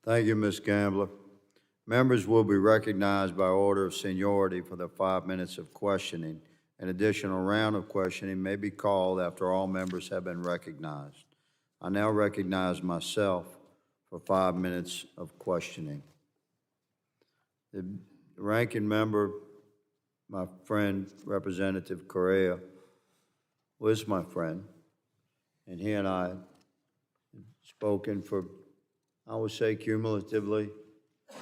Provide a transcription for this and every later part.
Thank you, Ms. Gambler. Members will be recognized by order of seniority for their 5 minutes of questioning. An additional round of questioning may be called after all members have been recognized. I now recognize myself for 5 minutes of questioning. The ranking member, my friend, Representative Correa, was my friend, and he and I have spoken for, I would say, cumulatively,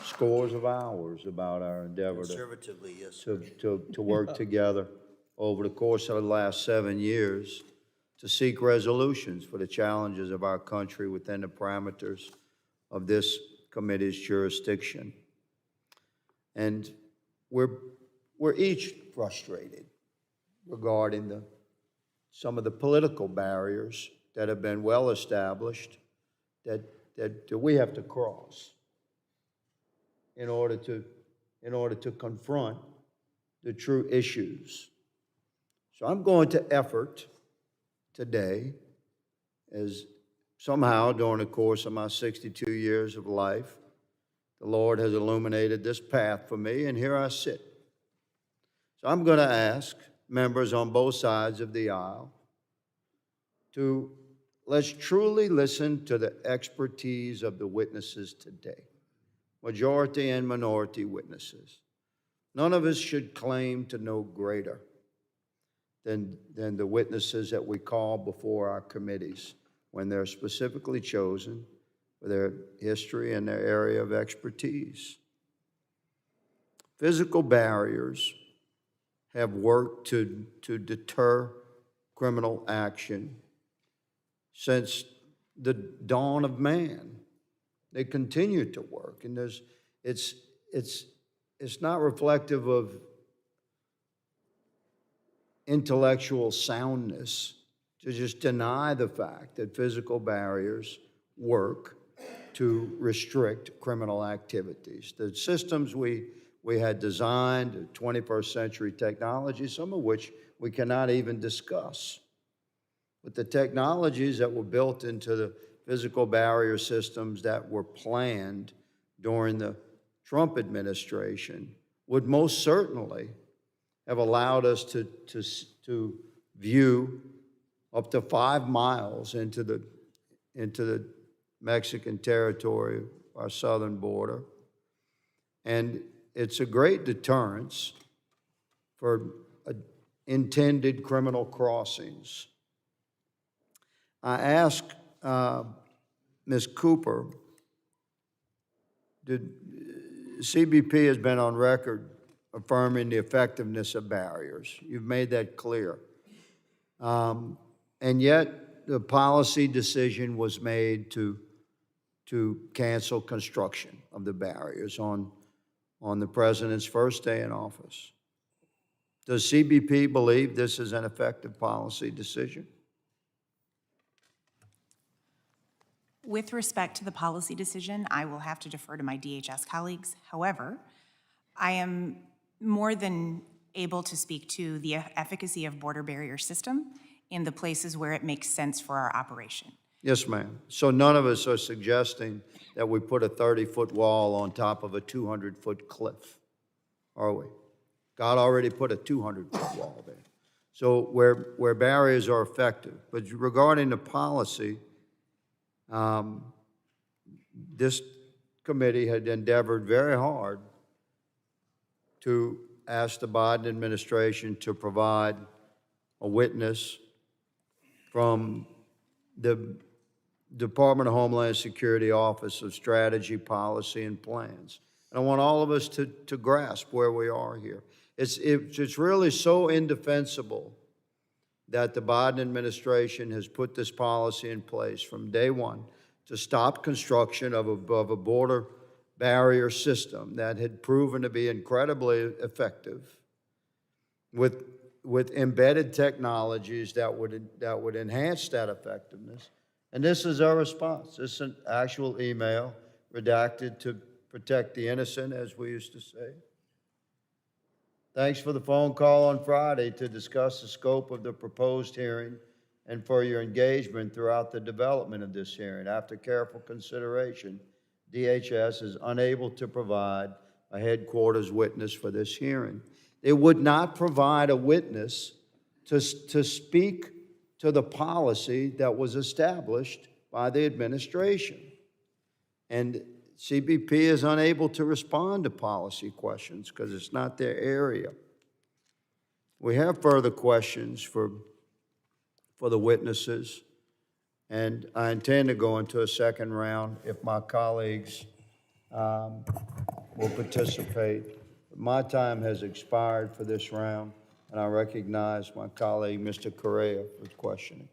scores of hours about our endeavor Conservatively, yes. to work together over the course of the last 7 years to seek resolutions for the challenges of our country within the parameters of this committee's jurisdiction. And we're each frustrated regarding some of the political barriers that have been well established that we have to cross in order to confront the true issues. So I'm going to effort today, as somehow during the course of my 62 years of life, the Lord has illuminated this path for me, and here I sit. So I'm going to ask members on both sides of the aisle to let's truly listen to the expertise of the witnesses today, majority and minority witnesses. None of us should claim to know greater than the witnesses that we call before our committees when they're specifically chosen for their history and their area of expertise. Physical barriers have worked to deter criminal action since the dawn of man. They continue to work, and it's not reflective of intellectual soundness to just deny the fact that physical barriers work to restrict criminal activities. The systems we had designed, 21st century technology, some of which we cannot even discuss. But the technologies that were built into the physical barrier systems that were planned during the Trump administration would most certainly have allowed us to view up to 5 miles into the Mexican territory, our southern border. And it's a great deterrence for intended criminal crossings. I asked Ms. Cooper, CBP has been on record affirming the effectiveness of barriers. You've made that clear. And yet the policy decision was made to cancel construction of the barriers on the president's first day in office. Does CBP believe this is an effective policy decision? With respect to the policy decision, I will have to defer to my DHS colleagues. However, I am more than able to speak to the efficacy of border barrier system in the places where it makes sense for our operation. Yes, ma'am. So none of us are suggesting that we put a 30-foot wall on top of a 200-foot cliff, are we? God already put a 200-foot wall there. So where barriers are effective. But regarding the policy, this committee had endeavored very hard to ask the Biden administration to provide a witness from the Department of Homeland Security Office of Strategy, Policy, and Plans. And I want all of us to grasp where we are here. It's really so indefensible that the Biden administration has put this policy in place from day one to stop construction of a border barrier system that had proven to be incredibly effective with embedded technologies that would enhance that effectiveness. And this is our response. This is an actual email redacted to protect the innocent, as we used to say. Thanks for the phone call on Friday to discuss the scope of the proposed hearing and for your engagement throughout the development of this hearing. After careful consideration, DHS is unable to provide a headquarters witness for this hearing. It would not provide a witness to speak to the policy that was established by the administration. And CBP is unable to respond to policy questions because it's not their area. We have further questions for the witnesses, and I intend to go into a second round if my colleagues will participate. My time has expired for this round, and I recognize my colleague, Mr. Correa, for questioning.